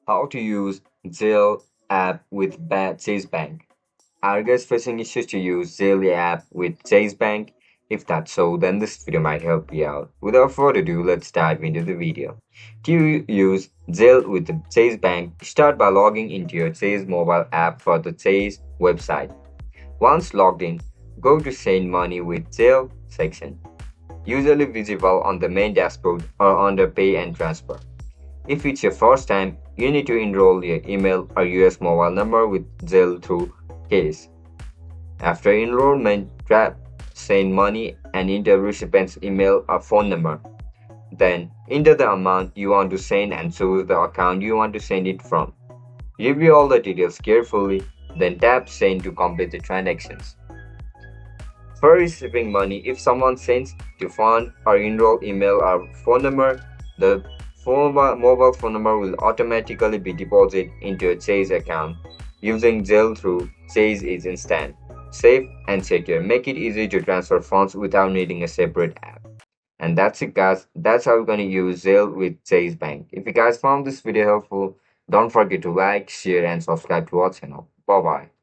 How to use Zelle app with Chase Bank. Are you guys facing issues to use Zelle app with Chase Bank? If that's so, then this video might help you out. Without further ado, let's dive into the video. To use Zelle with the Chase Bank, start by logging into your Chase mobile app for the Chase website. Once logged in, go to Send Money with Zelle section, usually visible on the main dashboard or under Pay and Transfer. If it's your first time, you need to enroll your email or US mobile number with Zelle through Case. After enrollment, tap Send Money and enter recipient's email or phone number. Then enter the amount you want to send and choose the account you want to send it from. Review all the details carefully, then tap Send to complete the transactions. For receiving money, if someone sends to fund or enroll email or phone number, the mobile phone number will automatically be deposited into a Chase account. Using Zelle through Chase is instant, safe, and secure. Make it easy to transfer funds without needing a separate app. And that's it, guys. That's how we're going to use Zelle with Chase Bank. If you guys found this video helpful, don't forget to like, share, and subscribe to our channel. Bye bye.